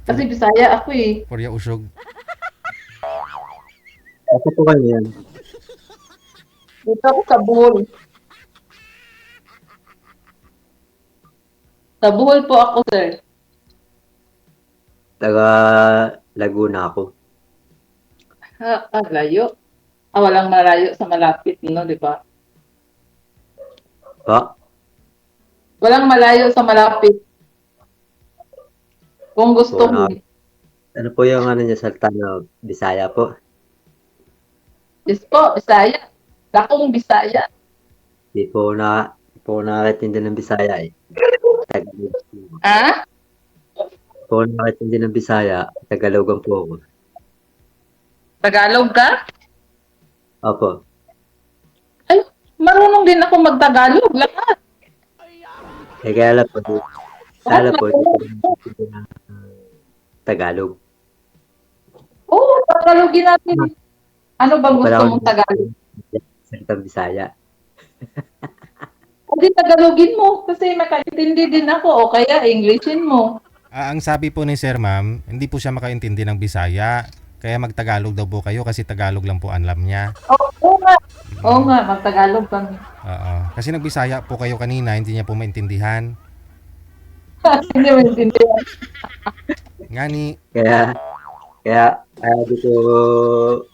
Kasi For, Bisaya ako eh. Korea Usog. Ako po kayo yan. Dito ako sa Bohol. Sa Bohol po ako, sir. Taga Laguna ako. Layo. Walang malayo sa malapit, no, di ba? Pa, Walang malayo sa malapit. Kung po gusto mo. na, ano po yung ano niya salta na Bisaya po? Yes po, Bisaya. Dakong Bisaya. Di po nakakaintindi ng Bisaya eh. Tagalog po. Ah? Di po nakakaintindi ng Bisaya, Tagalogan po ako. Tagalog ka? Opo. Ay, marunong din ako magtagalog. Lahat. Kaya lang po, kaya Lahat lang po, di po marunong. nakakaintindi ng Tagalog. Oo, Tagalogin natin. Ano bang Di pala gusto ako mong Tagalog? salitang Bisaya. Hindi Tagalogin mo kasi makaintindi din ako o kaya Englishin mo. Ang sabi po ni Sir Ma'am, hindi po siya makaintindi ng Bisaya. Kaya magtagalog daw po kayo kasi Tagalog lang po ang alam niya. Oo nga. Oo Mm. nga, magtagalog kami. Oo. Kasi nagbisaya po kayo kanina, hindi niya po maintindihan. Hindi mo intindihan. Ngani, Kaya, kaya di ko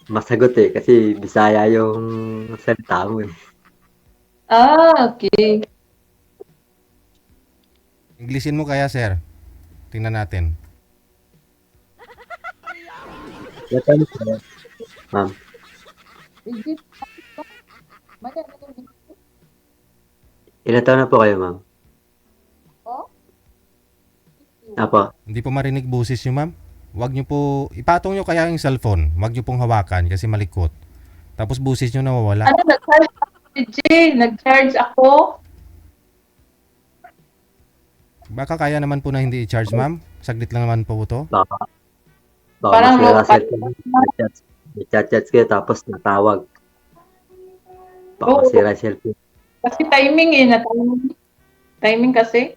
masagot eh, kasi Bisaya yung salita mo eh. Okay. Englishin mo kaya Sir? Tingnan natin. Ilan taon na po, ma'am? Legit. Mali, ano Ilan taon na po kayo, ma'am? Oh? Apo. Hindi po marinig boses niyo Ma'am. Huwag niyo po, ipatong niyo kaya yung cellphone. Huwag niyo pong hawakan kasi malikot. Tapos boses niyo nawawala. Ano, nag-charge ako, DJ. Nag-charge ako. Baka kaya naman po na hindi i-charge Ma'am. Saglit lang naman po to. Baka, baka Parang masira local. cellphone. Chat-chat kayo tapos natawag. Baka Oo, masira cellphone. kasi timing eh. Na-timing. Timing kasi.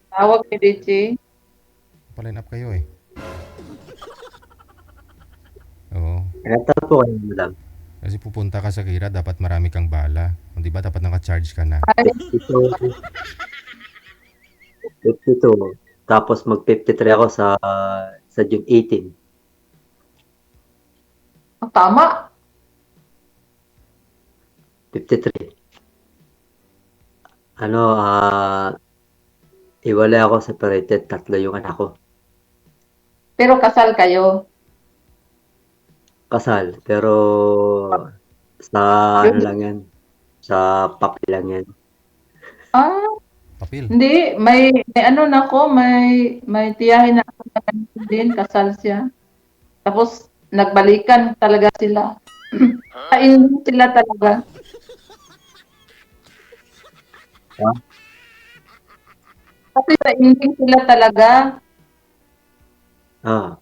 Tawag ni DJ. Pa-line up kayo eh. Oo. Ilan taon po kayo, madam? Kasi pupunta ka sa Kira, dapat marami kang bala. O, di ba? Dapat naka-charge ka na. Ay, 52, 52. Tapos mag-53 ako sa June 18. tama. 53. Ano, hiwalay ako separated. Tatlo yung anak ko. Pero kasal kayo. Kasal. Pero sa ano Yun. lang yan. Sa papel lang yan. Ah, Papel. hindi. May ano na ko. May tiyahin na ako na ganito din. Kasal siya. Tapos, nagbalikan talaga sila. Kainin sila talaga. Ha? Kasi sa ending sila talaga. Ah,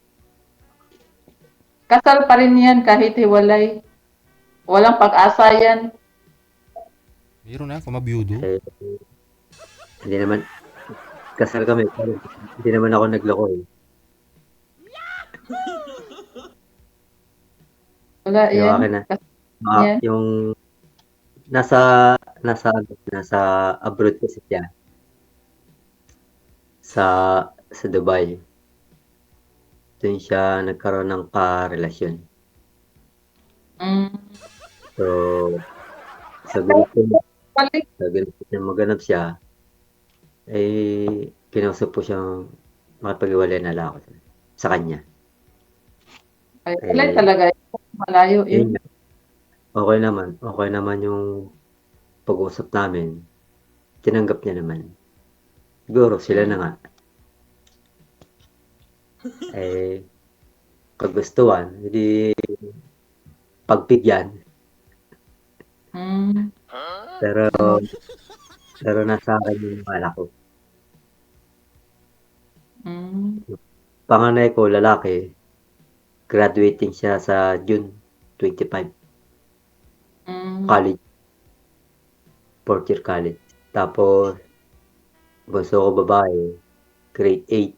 Kasal pa rin yan kahit hiwalay. Walang pag-asa yan. Meron na, kumabiyudo. eh, hindi naman, kasal kami. Pero hindi naman ako nagloko eh. Wala Yung yan. akin na. Kasal yan. Yung nasa, nasa abroad kasi siya. Sa, sa Dubai. Doon siya nagkaroon ng karelasyon. Mm. So, sa gusto niya, Balik. sa gusto niya maganap siya, eh, kinausap po siyang makipag-iwalay na lang ako sa kanya. Ay, wala Eh, talaga. Malayo yun yun. nga. Okay naman yung pag-usap namin. Tinanggap niya naman. Siguro sila na Mm. nga. Eh, kagustuhan, hindi pagbigyan. Mm. Pero, Mm. pero nasa akin yung anak ko. Mm. Panganay ko, lalaki, graduating siya sa June 25, Mm. college, fourth year college. Tapos, bunso ko babae, grade 8.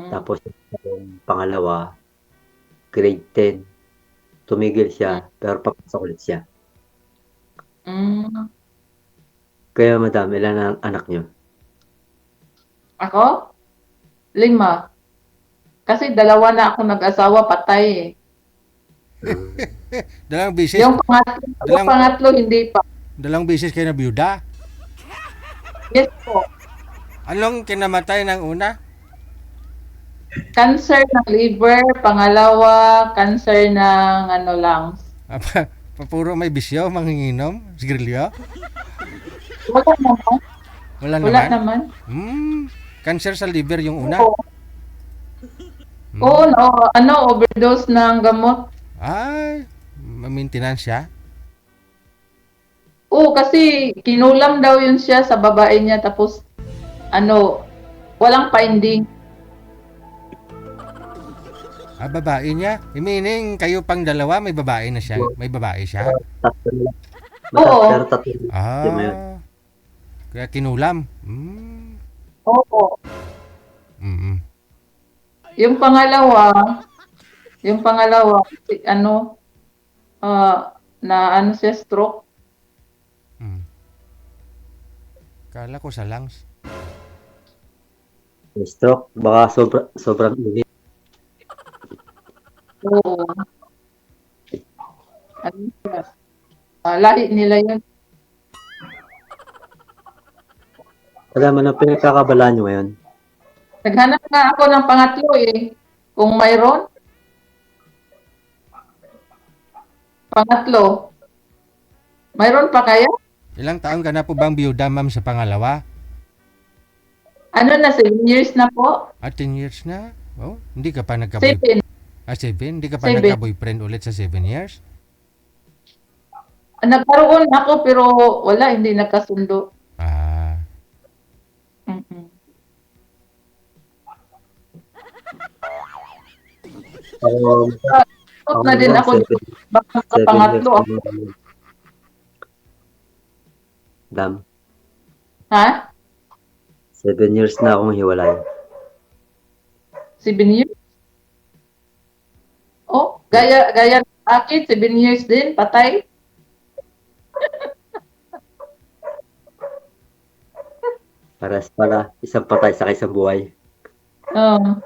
Tapos yung pangalawa, grade 10. Tumigil siya, pero papasok ulit siya. Mm. Kaya madam, ilan ang anak niyo? Ako? 5. Kasi 2 na ako nag-asawa, patay eh. Hmm, Dalawang bisis, Yung dalang, pangatlo, hindi pa. dalawang bisis kayo na byuda. Yes po. Anong kinamatay ng una? Cancer ng liver, pangalawa, cancer ng lungs. Puro may bisyo, manginginom, sigarilyo? Wala naman. Wala Wala naman. naman. Cancer sa liver yung una. Oo. Oo, no, overdose ng gamot. Ay, maintenance siya. Oo, kasi kinulam daw yun siya sa babae niya, tapos walang finding. Babae niya. Meaning, kayo pang dalawa, may babae na siya. May babae siya. tatlo na. Oo. Pero tatlo na mo yun. Kaya kinulam. Oo. Mm. Yung pangalawa, siya stroke. Kala ko sa lungs. May stroke, baka sobrang init. Oo. Siya? Lahi nila yun. Alam mo na pinagkakabalaan nyo ngayon? Naghanap nga ako ng pangatlo eh. Kung mayroon. Pangatlo. Mayroon pa kaya? Ilang taon ka na po bang biyuda, ma'am, sa pangalawa? Na 7 years na po. 10 years na? Oh, hindi ka pa nagka-boy... 7. 7? Hindi ka pa 7. nagka-boyfriend ulit sa 7 years? Nagkaroon ako pero wala, hindi nagkasundo. Mm-mm. Ako na din ako baka sa 7 years pangatlo. na. Dam, Ha? 7 years na akong hiwalay. 7 years? Oh, gaya ng akin, 7 years din, patay. Pares pala, isang patay sa isang buhay. Ano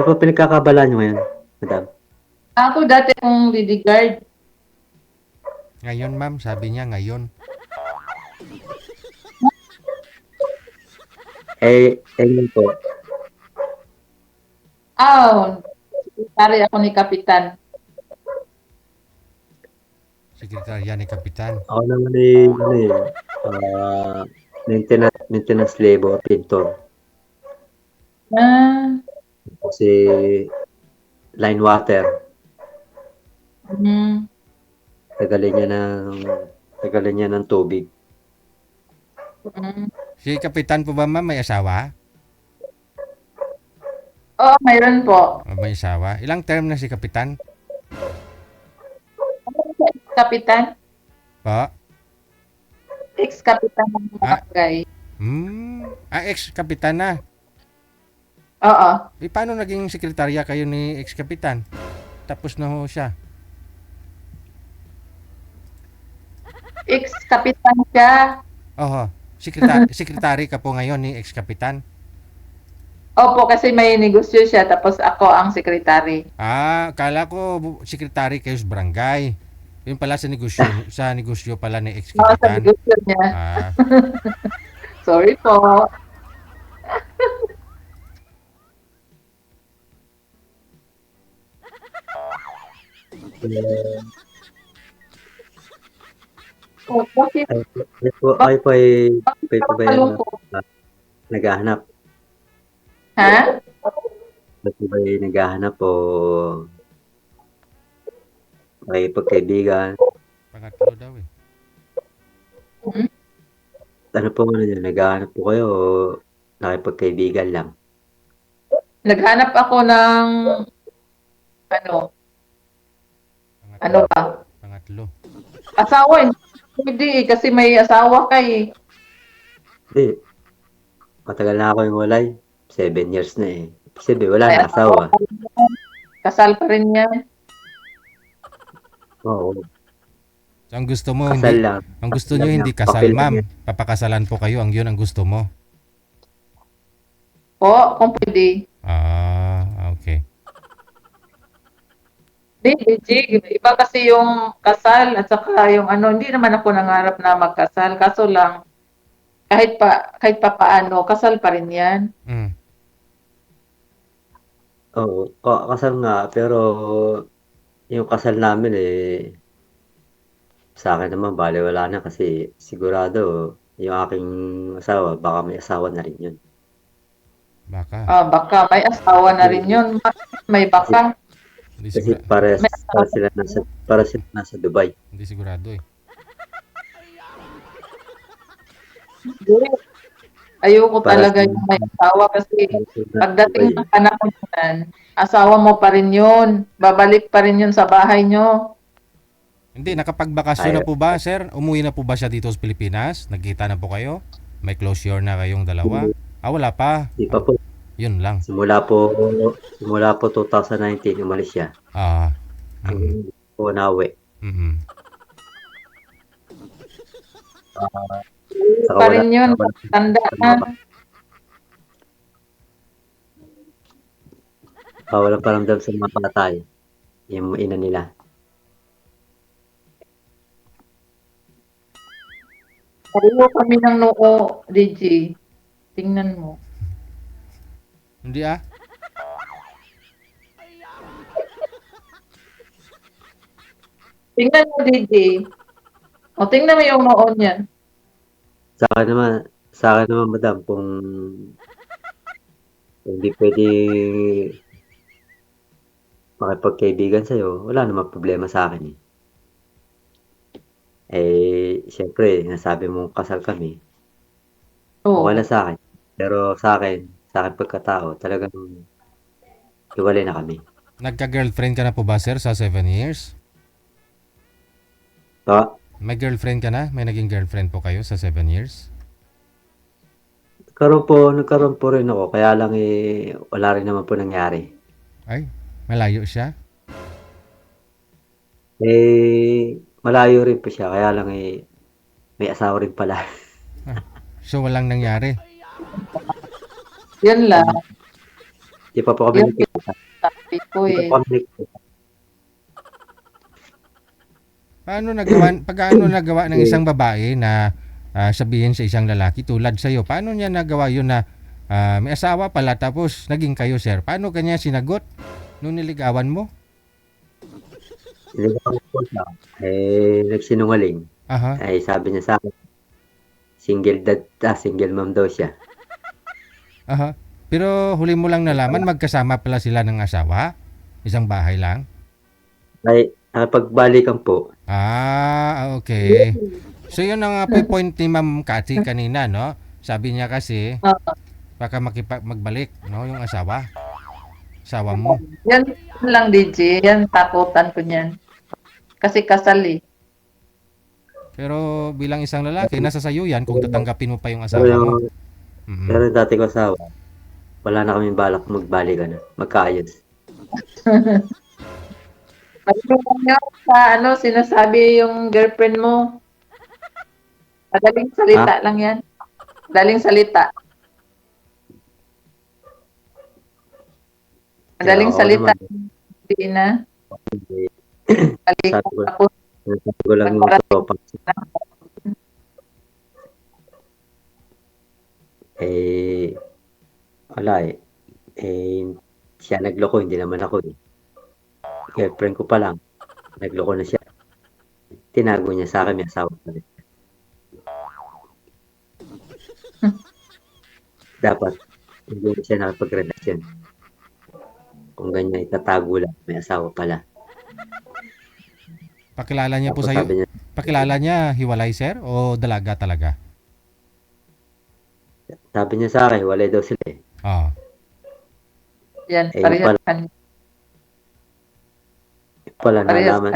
pa pinagkakabalaan nyo ngayon, madam? Ako dati kong lady guard. Ngayon, ma'am, sabi niya ngayon. Yun po. Sekretary ako ni Kapitan. Sekretarya ni Kapitan. Ako naman maintenance labor, pintor. Kasi line water. Tagalin niya ng tubig. Si Kapitan po ba, ma'am, may asawa? Oo, mayroon po. May asawa. Ilang term na si Kapitan? Kapitan? Po? Ex-kapitan ng barangay. Ex-Kapitan na. Oo. Paano naging sekretarya kayo ni ex-Kapitan? Tapos na ho siya. Ex-kapitan siya. Oho. Sekretary ka po ngayon ni ex-Kapitan? Opo, kasi may negosyo siya, tapos ako ang sekretary. Kala ko sekretary kayo sa barangay. Yun pala sa negosyo pala ni Sa ex-Kapitan. negosyo niya. Sorry po. Bakit? Ay po ay naghahanap. Ha? Ba't ba naghahanap o makipagkaibigan? Pangatlo daw eh. Ano po naghahanap po kayo o nakipagkaibigan lang? Naghanap ako ng ano ba? Pangatlo. Asawa, hindi kasi may asawa ka eh. Hindi. matagal na ako hiwalay. 7 years na eh. Ibig sabihin, wala May na asawa asawa. pa rin yan. Kasal pa rin yan. Oo, So, ang gusto mo, kasal hindi, lang. ang gusto Kasal nyo lang hindi yan. kasal, Papel lang ma'am. yan. Papakasalan po kayo, yun ang gusto mo. Po, kung pwede. Okay. Hindi, Jig. Iba kasi yung kasal at saka yung ano, hindi naman ako nangarap na magkasal. Kaso lang, kahit pa paano, kasal pa rin yan. Mm. Oo, kasal nga. Pero yung kasal namin eh, sa akin naman balewala na kasi sigurado yung aking asawa, baka may asawa na rin yun. Baka. Baka may asawa na rin yun. May Kasi, baka. Hindi, kasi sigura, May asawa. para sila nasa Dubai. hindi sigurado eh. Hindi. Ayoko Para talaga sila, yung may asawa kasi para sila nasa pagdating Dubai. ng panahon yan, asawa mo pa rin yun. Babalik pa rin yun sa bahay nyo. Hindi, nakapagbakasyon Ay, na po ba, sir? Umuwi na po ba siya dito sa Pilipinas? Nagkita na po kayo? May closure na kayong dalawa? Wala pa. di pa po. Yun lang. Simula po 2019 umalis siya. Ah. Ang Mm. po nauwi. Mm. Saka Pa rin yun. Tanda na. walang paramdam sa mga bata eh. Yung ina nila. Pareho kami ng noo, DJ. Tingnan mo. Hindi ah. Tingnan mo, DJ. O, tingnan mo yung noo niyan. Sa akin naman madam, kung hindi pwede makipagkaibigan sa'yo, wala namang problema sa akin eh. Siyempre, nasabi mo kasal kami, Oo. okay lang sa akin. Pero sa akin pagkatao, talagang hiwalay na kami. Nagka-girlfriend ka na po ba, sir, sa 7 years? So, May girlfriend ka na? May naging girlfriend po kayo sa 7 years? nagkaroon po rin ako, kaya lang wala rin naman po nangyari. Ay, malayo siya? Malayo rin po siya, kaya lang may asawa rin pala. So, walang nangyari? Yan lang. Di pa po kami Yan nagkita. sabi ko Di pa eh. po kami nagkita. Paano nagawa ng isang babae na sabihin sa isang lalaki tulad sa'yo? Paano niya nagawa yun na may asawa pala tapos naging kayo, sir? Paano kanya sinagot nung niligawan mo? Sinigawan ko siya, nagsinungaling. Aha. Sabi niya sa akin, single mom daw siya. Aha. Pero huli mo lang nalaman magkasama pala sila ng asawa? Isang bahay lang? Pagbalikan po, Okay. So yun ang po yung point ni Ma'am Cathy kanina, no? Sabi niya kasi baka magbalik, no, yung asawa mo. Yan lang, DJ. Yan, takutan ko niyan. Kasi kasal eh. Pero bilang isang lalaki, nasa sayo yan kung tatanggapin mo pa yung pero asawa mo. yung, Mm-mm. pero yung dati ko asawa, wala na kaming balak magbalikan na, magkaayos. Ano yan sa sinasabi yung girlfriend mo? Madaling salita lang yan. Madaling salita. Madaling Ako salita. naman, Hindi na. Balikan sabi ko, ako. sabi ko lang yung tropa. Wala eh. Siya nagloko, hindi naman ako eh. Girlfriend ko pa lang, nagloko na siya. Tinago niya sa akin, may asawa pa rin. Dapat, hindi na siya nakapagrelasyon. Kung ganyan, itatago lang, may asawa pala. Pakilala niya po Tapos sa'yo? sabi niya, Pakilala niya hiwalay, sir? O dalaga talaga? sa akin, walay daw sila eh. Ah. Yan, Yung parehas pala, Parehas nalaman,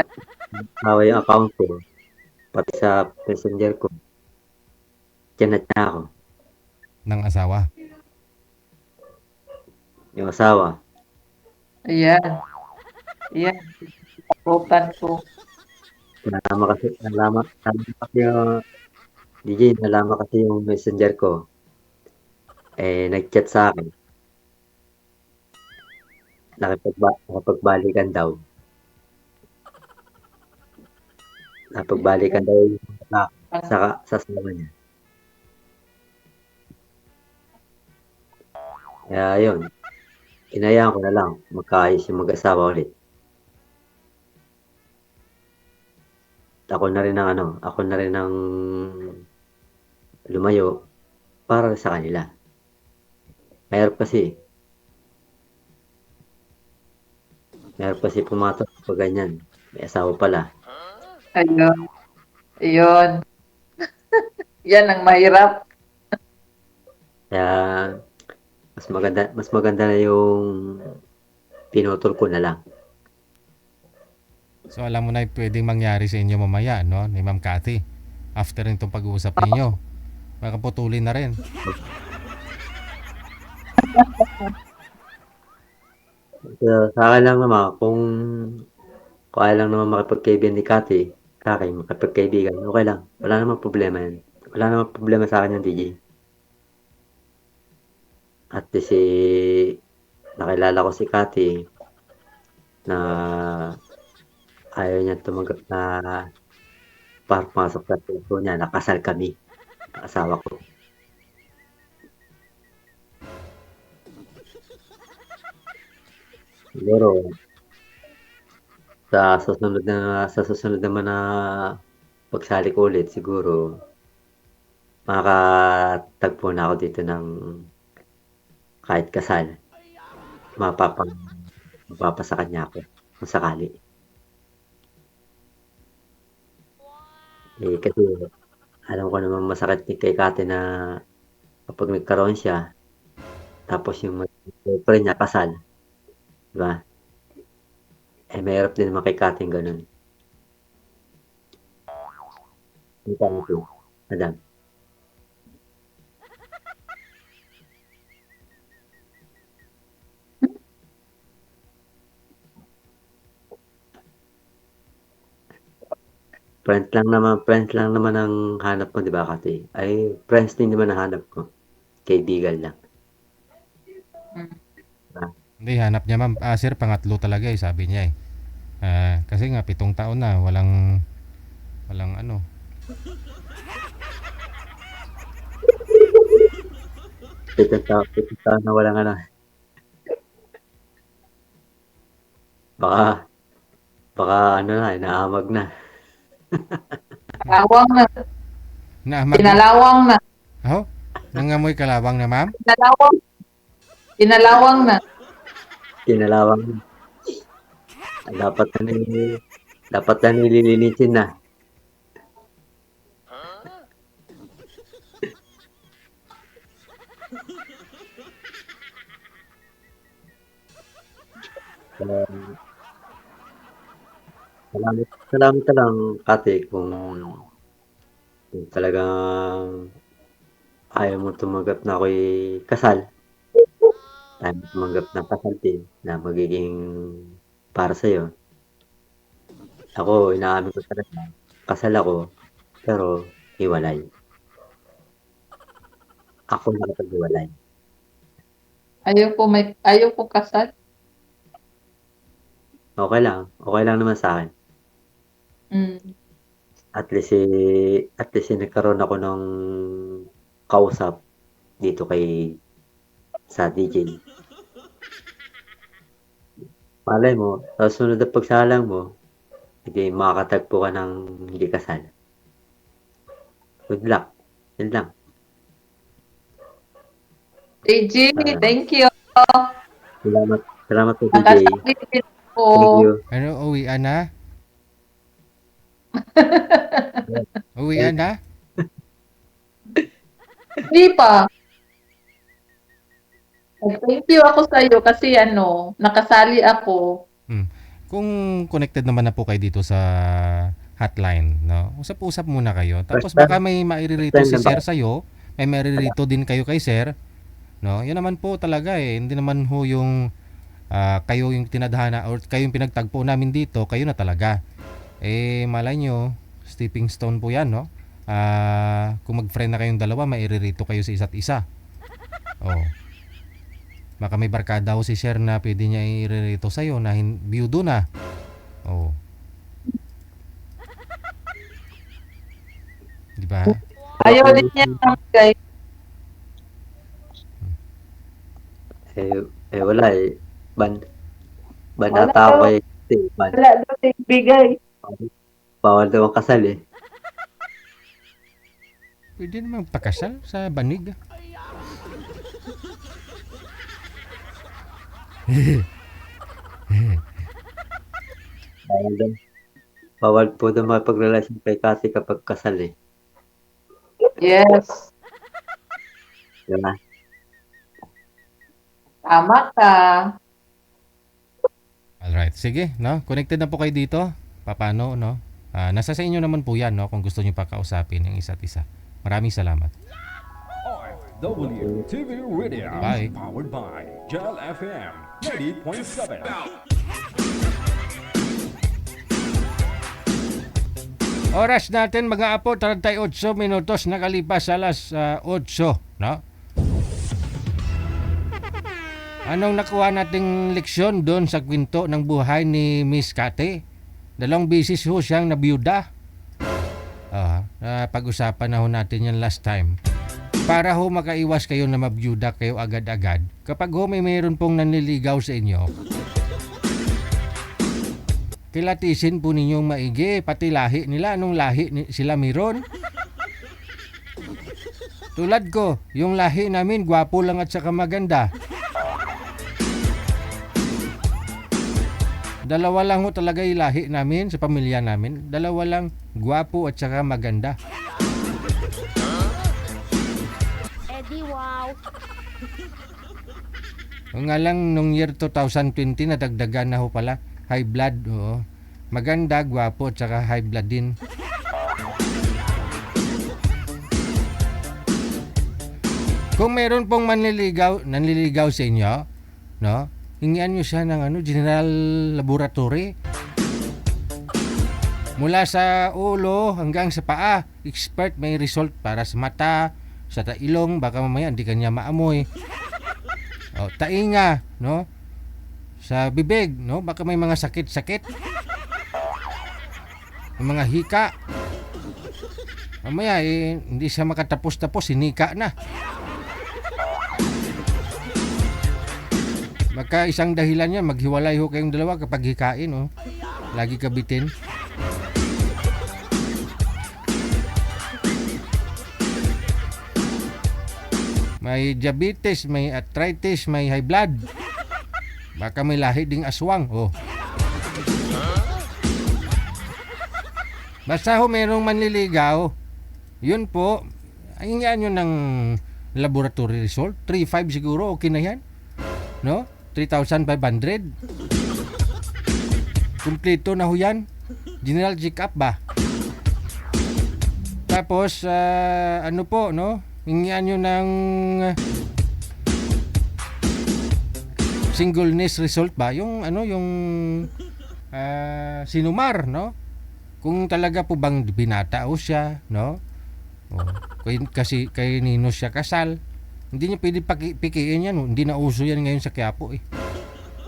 nawa yung account ko, pati sa messenger ko, chinat niya ako. ng asawa. Yung asawa. Ayan. Ayan. Takutan ko. Nalaman kasi yung DJ, nalaman kasi yung messenger ko. Nag-chat sa akin. Nakipagbalikan daw. Nakipagbalikan daw yung sa asawa niya. Kaya yun, inayaan ko na lang magkaayos yung mag-asawa ulit. Ako na rin ang lumayo para sa kanila. Mahirap kasi. Mahirap kasi pumatok pag ganyan. May asawa pala. Ayun. Ayun. Yan ang mahirap. Kaya mas maganda na yung pinutol ko na lang. So alam mo na yung pwedeng mangyari sa inyo mamaya, no? Ni Ma'am Cathy. After nitong pag-uusap ninyo. Baka putulin na rin. Sa akin lang naman, kung ayaw lang naman makipagkaibigan ni Cathy, sa akin, makipagkaibigan, okay lang. Wala namang problema yan. Wala namang problema sa akin yung DJ. At least nakilala ko si Cathy na ayaw niya tumanggap na para pumasok sa puso niya, nakasal kami, asawa ko. Siguro, sa susunod naman na pagsali ko ulit, siguro, makakatagpo na ako dito ng kahit kasal. Mapapasa kanya ako kung sakali. Kasi alam ko naman masakit kay Kate na kapag nagkaroon siya, tapos yung girlfriend niya kasal, di ba? Mahirap din naman kay Kate yung ganun. Thank you, Madam. Friends lang naman ang hanap mo, di ba, Kate? Ay, friends din naman ang hanap ko. Kaibigan lang. Hindi, hanap niya ma'am. Sir, pangatlo talaga eh, sabi niya eh. Kasi nga, 7 taon na, walang ano. Pitong taon na walang ano. Baka ano na, inaamag na. Kalawang na. Pinalawang na. Oh, nangamoy kalawang na ma'am? Pinalawang na. Kinalawang na. Dapat na nililinisin na. Salamat ka lang, Kate, kung talagang ayaw mo tumanggap na ako'y kasal. Ayaw mo tumanggap ng kasal din na magiging para sa'yo. Ako, inaamin ko talaga, kasal ako, pero hiwalay. Ako nakapag-hiwalay. Ayaw po kasal. Okay lang naman sa akin. At least nagkaroon ako ng kausap dito sa DJ. Malay mo, sa sunod na pagsalang mo, hindi makakatagpo ka ng hindi kasal. Good luck. Yun lang. AJ, thank you. Salamat po, DJ. Nakasali po. Thank you. Ano, uwian na? Uwian na? Hindi pa. Thank you ako sa iyo kasi nakasali ako. Kung connected naman na po kayo dito sa hotline, no? Usap-usap muna kayo. Tapos baka may mairirito si sir sa'yo, ay maririto din kayo kay sir, no? Yan naman po talaga hindi naman ho yung kayo yung tinadhana or kayo yung pinagtagpo namin dito, kayo na talaga. Malay nyo, stepping stone po yan, no? Kung mag-friend na kayong dalawa, mairirito kayo sa isa't isa. Oh. Baka may barkada ho si sir na pwede niya iririto sa'yo na biyudo na. Oh. Di ba? Ayaw din niya ng guy. Wala eh. Wala Banata ako daw. eh. Wala daw siyang bigay. Bawal daw ang kasal eh. Pwede naman pakasal sa banig. Bawal daw. Bawal po daw makipagrelasyon kay Cathy kapag kasal eh. Yes. Diba? Tama ka. Alright, sige, no? Connected na po kayo dito. Paano, no? Nasa sa inyo naman po yan, no? Kung gusto nyo pa kausapin ng isa't isa. Maraming salamat. WTV Radio, Bye. powered by Gel FM 90.7. Oras natin mga apo, 38 minutos nakalipas alas 8, no? Anong nakuha nating leksyon doon sa kwento ng buhay ni Miss Kate? 2 beses ho siyang nabiyuda. Pag-usapan na ho natin yan last time. Para ho makaiwas kayo na mabiyuda kayo agad-agad, kapag ho may mayroon pong nanliligaw sa inyo, kilatisin po ninyong maigi, pati lahi nila. Anong lahi sila mayroon? Tulad ko, yung lahi namin, gwapo lang at saka maganda. 2 lang ho talaga yung lahi namin sa pamilya namin. 2 lang, gwapo at saka maganda. Eddie, wow. O nga lang, nung year 2020, nadagdagan na ho pala. High blood, oo. Maganda, gwapo, at saka high blood din. Kung meron pong nanliligaw sa inyo, no? Hingian nyo siya ng general laboratory. Mula sa ulo hanggang sa paa, expert may result para sa mata, sa ilong, baka mamaya hindi kanya maamoy. O, tainga, no? Sa bibig, no? Baka may mga sakit-sakit. May mga hika. Mamaya, hindi siya makatapos-tapos, hinika na. Baka isang dahilan yan, maghiwalay ho kayong dalawa kapag hikain, oh. Lagi kabitin. May diabetes, may arthritis, may high blood. Baka may lahi ding aswang, oh. Basta ho merong manliligaw, yun po, hingian nyo ng laboratory result. 3,500 siguro, okay na yan. No? 3,500. Kumpleto na ho yan. General check-up ba? Tapos, ano po, no? Hingian nyo ng singleness result ba? Yung, yung sinumar, no? Kung talaga po bang binata o siya, no? Kasi kay Nino siya kasal. Hindi niya pwede pikiin yan, no? Hindi na uso yan ngayon sa Quiapo, eh.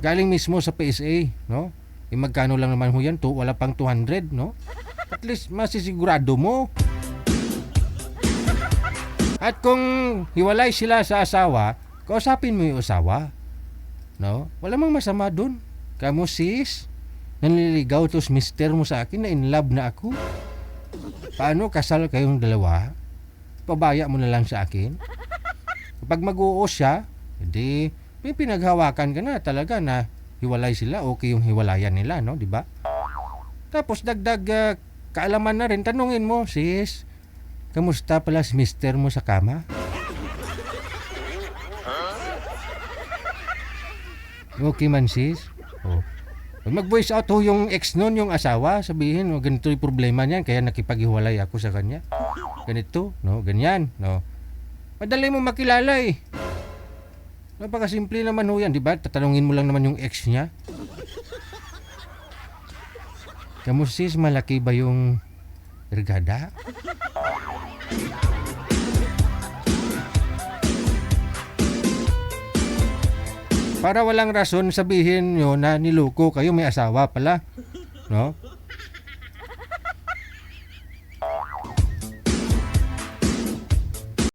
Galing mismo sa PSA, no? Magkano lang naman ho yan? Wala pang 200, no? At least masisigurado mo. At kung hiwalay sila sa asawa, kausapin mo yung asawa, no? Wala mang masama dun. Kamu sis, nanliligaw tos mister mo sa akin na in love na ako. Paano kasal kayong dalawa? Pabaya mo na lang sa akin. Kapag mag-uos siya, hindi, may pinaghawakan ka na talaga na hiwalay sila, okay yung hiwalayan nila, no? Diba? Tapos dagdag kaalaman na rin, tanungin mo, sis, kamusta pala si mister mo sa kama? Okay man sis? Oh. Pag mag-voice out ho yung ex nun, yung asawa, sabihin, oh, ganito yung problema niyan, kaya nakipaghiwalay ako sa kanya. Ganito, no? Ganyan, no? Madali mo makilala eh. Napakasimple naman ho yan, di ba? Tatanungin mo lang naman yung ex niya. Kamusta sis, malaki ba yung brigada? Para walang rason sabihin nyo na niloko kayo, may asawa pala. No?